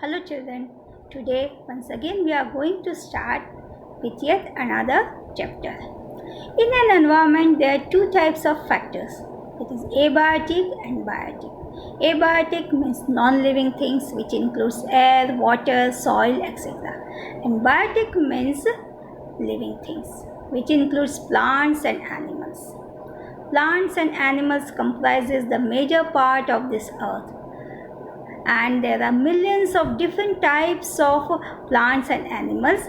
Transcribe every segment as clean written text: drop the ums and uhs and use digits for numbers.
Hello children, today once again we are going to start with yet another chapter. In an environment there are two types of factors, that is abiotic and biotic. Abiotic means non-living things which includes air, water, soil, etc. And biotic means living things which includes plants and animals. Plants and animals comprises the major part of this earth, and there are millions of different types of plants and animals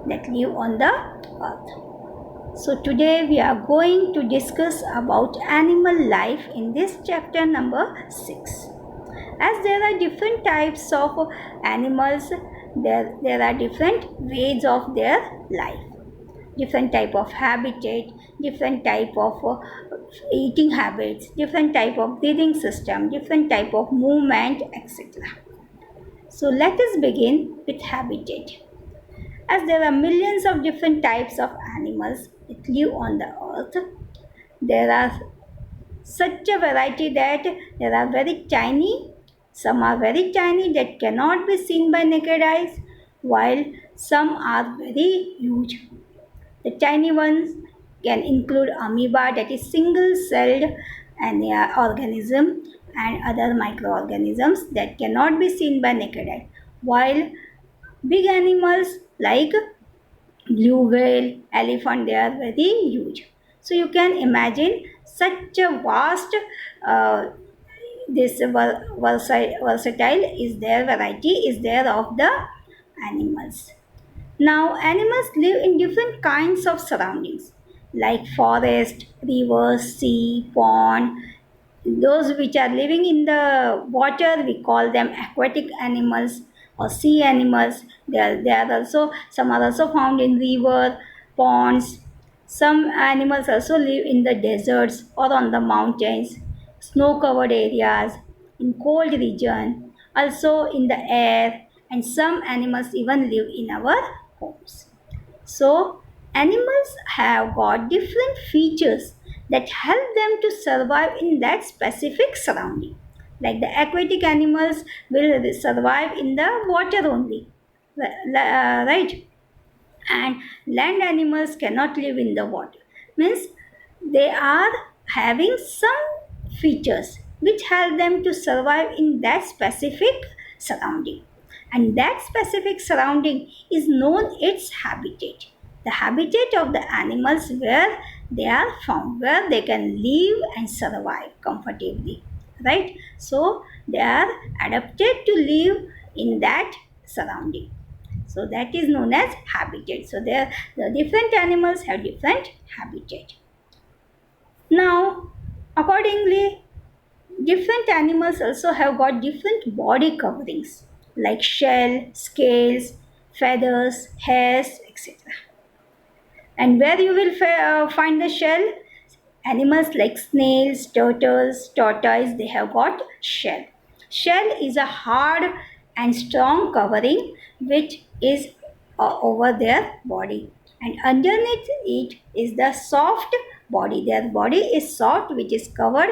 that live on the earth. So today we are going to discuss about animal life in this chapter number 6. As there are different types of animals, there are different ways of their life, different type of habitat, different type of eating habits, different type of breathing system, different type of movement, etc. So let us begin with habitat. As there are millions of different types of animals that live on the earth, there are such a variety that there are very tiny, some are very tiny that cannot be seen by naked eyes, while some are very huge. The tiny ones can include amoeba, that is single-celled organism, and other microorganisms that cannot be seen by naked eye. While big animals like blue whale, elephant, they are very huge. So you can imagine such a vast versatile is there variety is there of the animals. Now, animals live in different kinds of surroundings like forest, rivers, sea, pond. Those which are living in the water, we call them aquatic animals or sea animals. They are also, some are also found in river, ponds. Some animals also live in the deserts or on the mountains, snow-covered areas, in cold region, also in the air, and some animals even live in our homes. So, animals have got different features that help them to survive in that specific surrounding. Like the aquatic animals will survive in the water only, right? And land animals cannot live in the water. Means they are having some features which help them to survive in that specific surrounding, and that specific surrounding is known its habitat, the habitat of the animals where they are found, where they can live and survive comfortably, right? So they are adapted to live in that surrounding. So that is known as habitat. So there the different animals have different habitat. Now, accordingly, different animals also have got different body coverings like shell, scales, feathers, hairs, etc. And where you will find the shell? Animals like snails, turtles, tortoise, they have got shell. Shell is a hard and strong covering which is over their body, and underneath it is the soft body. Their body is soft, which is covered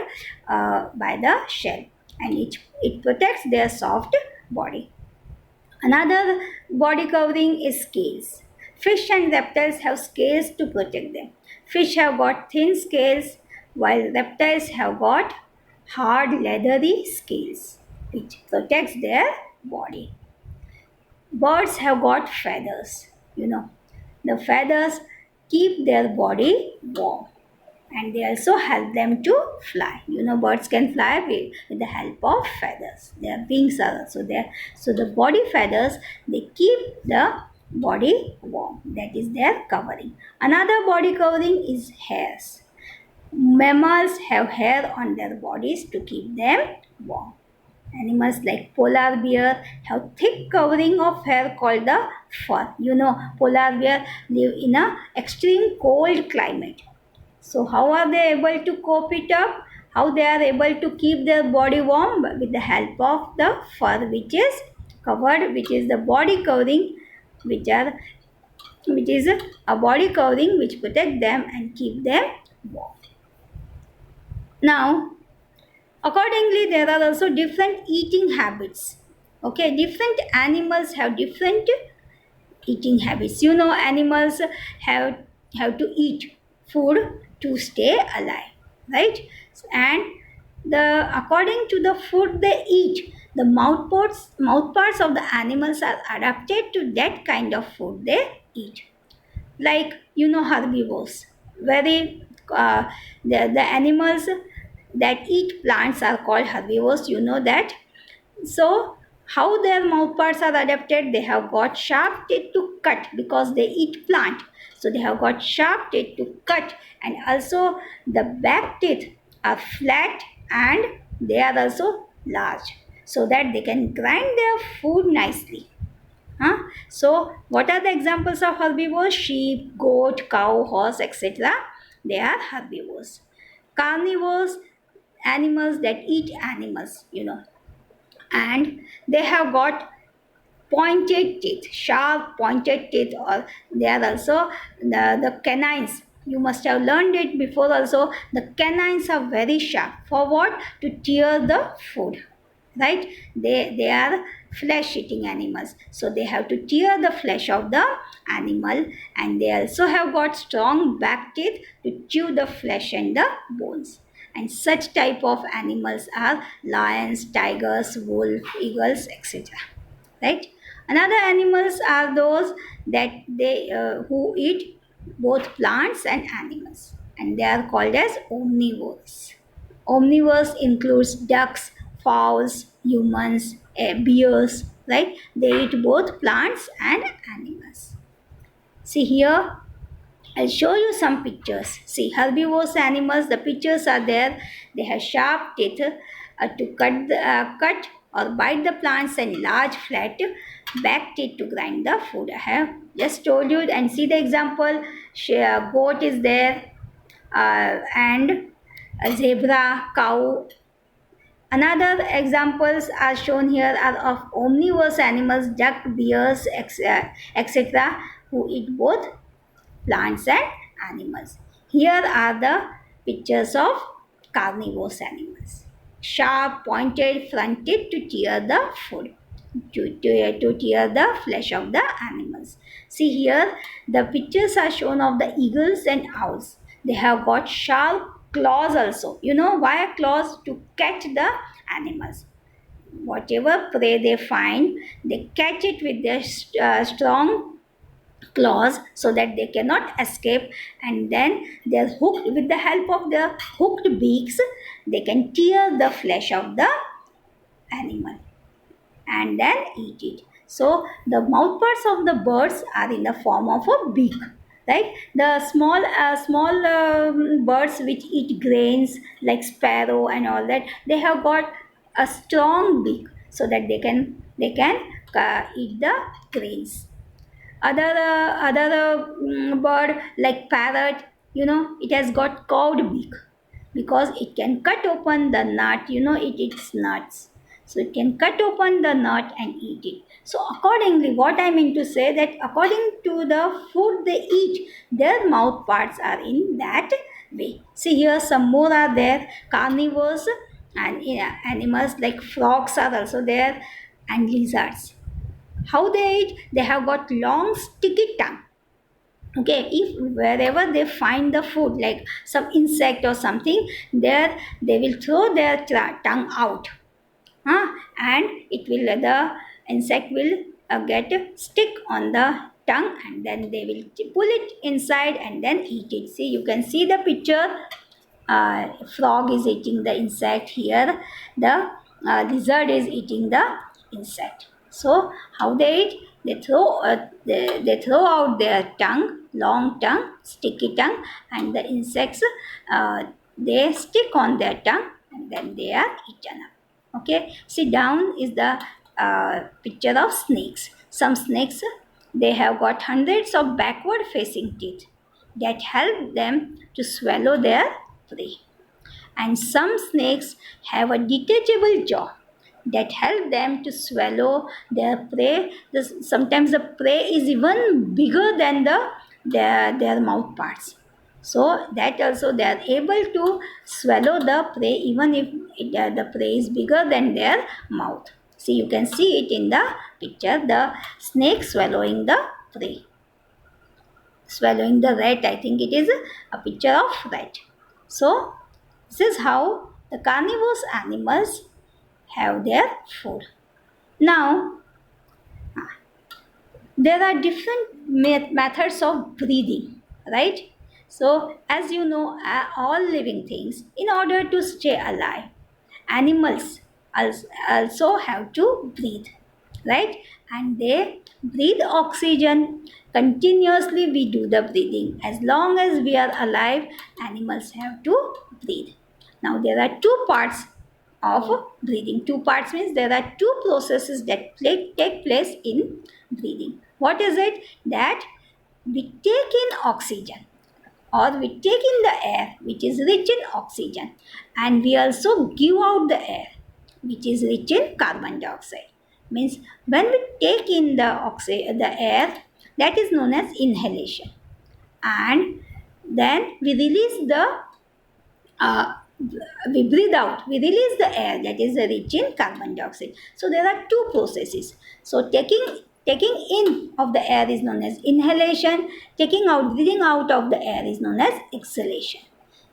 by the shell, and it protects their soft body. Another body covering is scales. Fish and reptiles have scales to protect them. Fish have got thin scales, while reptiles have got hard leathery scales which protects their body. Birds have got feathers. The feathers keep their body warm, and they also help them to fly. Birds can fly with the help of feathers. Their wings are also there. So the body feathers, they keep the body warm. That is their covering. Another body covering is hairs. Mammals have hair on their bodies to keep them warm. Animals like polar bear have thick covering of hair called the fur. Polar bear live in a extreme cold climate. So how are they able to cope it up? How they are able to keep their body warm? With the help of the fur which is covered, which is the body covering, which is a body covering which protect them and keep them warm. Now, accordingly, there are also different eating habits. Okay, different animals have different eating habits. You know, animals have have to eat food to stay alive, right? And the according to the food they eat, the mouth parts of the animals are adapted to that kind of food they eat. Like, you know, herbivores, very the animals that eat plants are called herbivores, you know that. So, how their mouth parts are adapted? They have got sharp teeth to cut because they eat plant. So they have got sharp teeth to cut, and also the back teeth are flat and they are also large, so that they can grind their food nicely. Huh? So, what are the examples of herbivores? Sheep, goat, cow, horse, etc. They are herbivores. Carnivores, animals that eat animals, you know, and they have got pointed teeth, sharp pointed teeth, or they are also the canines. You must have learned it before also. The canines are very sharp. For what? To tear the food, right? They are flesh eating animals, so they have to tear the flesh of the animal, and they also have got strong back teeth to chew the flesh and the bones. And such type of animals are lions, tigers, wolf, eagles, etc., right? Another animals are those that they who eat both plants and animals, and they are called as omnivores. Omnivores includes ducks, fowls, humans, bears, right? They eat both plants and animals. See here, I'll show you some pictures. See, herbivorous animals, the pictures are there. They have sharp teeth to cut or bite the plants, and large flat back teeth to grind the food. I have just told you, and see the example. Goat is there, and a zebra, cow. Another examples are shown here are of omnivorous animals, duck, bears, etc., who eat both plants and animals. Here are the pictures of carnivorous animals. Sharp pointed front teeth to tear the food, to tear the flesh of the animals. See here, the pictures are shown of the eagles and owls. They have got sharp claws also. You know why claws? To catch the animals. Whatever prey they find, they catch it with their strong claws so that they cannot escape, and then they're hooked with the help of the hooked beaks. They can tear the flesh of the animal and then eat it. So the mouth parts of the birds are in the form of a beak, right? The small birds which eat grains like sparrow and all that, they have got a strong beak so that they can eat the grains. Other bird like parrot, you know, it has got curved beak because it can cut open the nut. You know, it eats nuts, so it can cut open the nut and eat it. So accordingly, what I mean to say, that according to the food they eat, their mouth parts are in that way. See here, some more are there. Carnivores and animals like frogs are also there, and lizards. How they eat? They have got long sticky tongue. Okay, if wherever they find the food like some insect or something, there they will throw their tongue out, huh? And it will, the insect will get stick on the tongue, and then they will pull it inside and then eat it. See, you can see the picture. Frog is eating the insect here. The lizard is eating the insect. So how they eat? They throw out their tongue, long tongue, sticky tongue, and the insects, they stick on their tongue, and then they are eaten up. Okay, see, down is the picture of snakes. Some snakes, they have got hundreds of backward facing teeth that help them to swallow their prey. And some snakes have a detachable jaw that help them to swallow their prey. Sometimes the prey is even bigger than their mouth parts. So that also they are able to swallow the prey even if the prey is bigger than their mouth. See, you can see it in the picture, the snake swallowing the prey, swallowing the rat. I think it is a picture of rat. So this is how the carnivorous animals have their food. Now there are different methods of breathing, right? So as you know, all living things, in order to stay alive, animals also have to breathe, right? And they breathe oxygen continuously. We do the breathing as long as we are alive. Animals have to breathe. Now there are two parts of breathing. Two parts means there are two processes that take place in breathing. What is it? That we take in oxygen, or we take in the air which is rich in oxygen, and we also give out the air which is rich in carbon dioxide. Means when we take in the air, that is known as inhalation, and then we release the uh, we breathe out, we release the air that is rich in carbon dioxide. So there are two processes. So taking in of the air is known as inhalation, taking out, breathing out of the air is known as exhalation.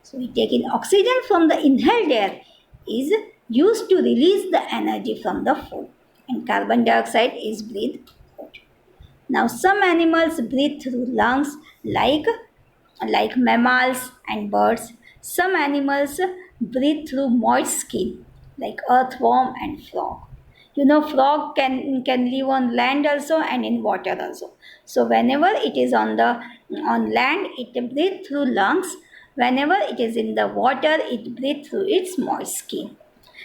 So we take in oxygen from the inhaled air is used to release the energy from the food, and carbon dioxide is breathed out. Now some animals breathe through lungs, like mammals and birds. Some animals breathe through moist skin, like earthworm and frog. You know, frog can live on land also and in water also. So whenever it is on land, it breathes through lungs. Whenever it is in the water, it breathes through its moist skin.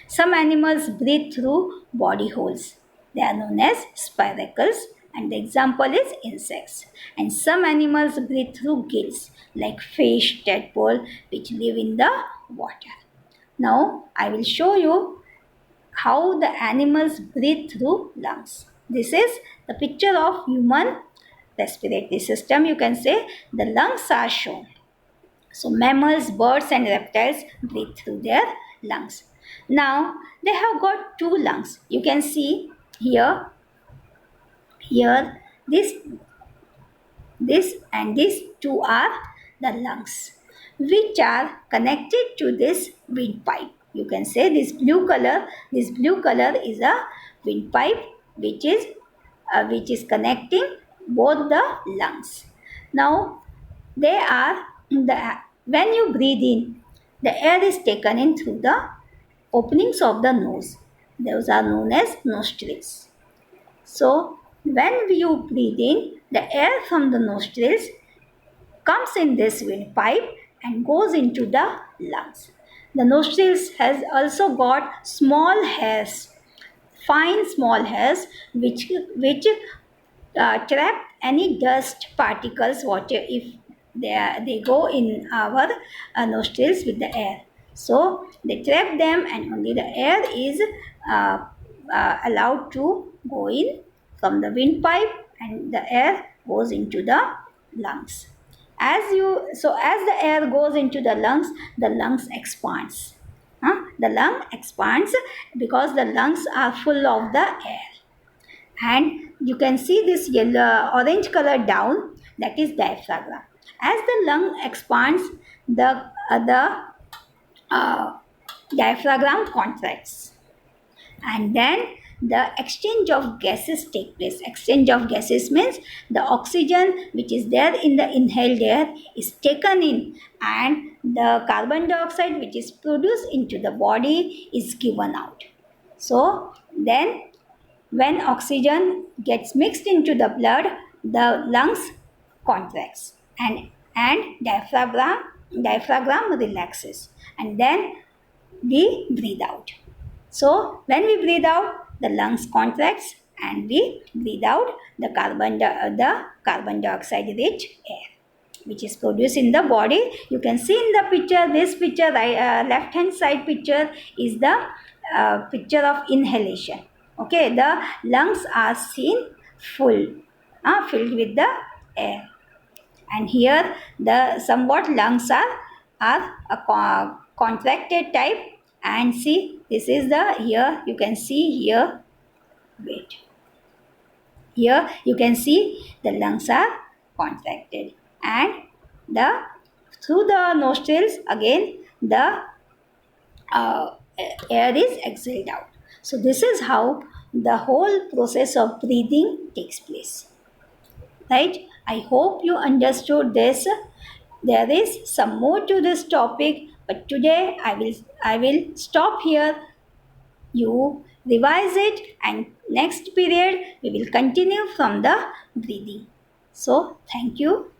Some animals breathe through body holes. They are known as spiracles, and the example is insects. And some animals breathe through gills, like fish, tadpole, which live in the water. Now I will show you how the animals breathe through lungs. This is the picture of human respiratory system. You can say the lungs are shown. So mammals, birds and reptiles breathe through their lungs. Now they have got two lungs. You can see here this and these two are the lungs, which are connected to this windpipe. You can say this blue color is a windpipe which is connecting both the lungs. Now they are when you breathe in, the air is taken in through the openings of the nose. Those are known as nostrils. So when you breathe in, the air from the nostrils comes in this windpipe and goes into the lungs. The nostrils has also got small hairs, fine small hairs, which trap any dust particles, water, if they go in our nostrils with the air. So they trap them, and only the air is uh, allowed to go in from the windpipe, and the air goes into the lungs. As the air goes into the lungs expands. The lung expands because the lungs are full of the air, and you can see this yellow orange color down, that is diaphragm. As the lung expands, the uh, diaphragm contracts, and then the exchange of gases take place. Exchange of gases means the oxygen which is there in the inhaled air is taken in, and the carbon dioxide which is produced into the body is given out. So then when oxygen gets mixed into the blood, the lungs contracts, and diaphragm relaxes, and then we breathe out. So when we breathe out, the lungs contracts, and we breathe out the carbon dioxide rich air which is produced in the body. You can see in the picture, this picture, left hand side picture is the picture of inhalation. Okay, the lungs are seen full, filled with the air, and here the somewhat lungs are a contracted type. And see, this is the, here you can see here Wait. Here you can see the lungs are contracted and the through the nostrils again the uh, air is exhaled out. So this is how the whole process of breathing takes place. Right? I hope you understood this. There is some more to this topic, but today I will stop here. You revise it, and next period we will continue from the breathing. So thank you.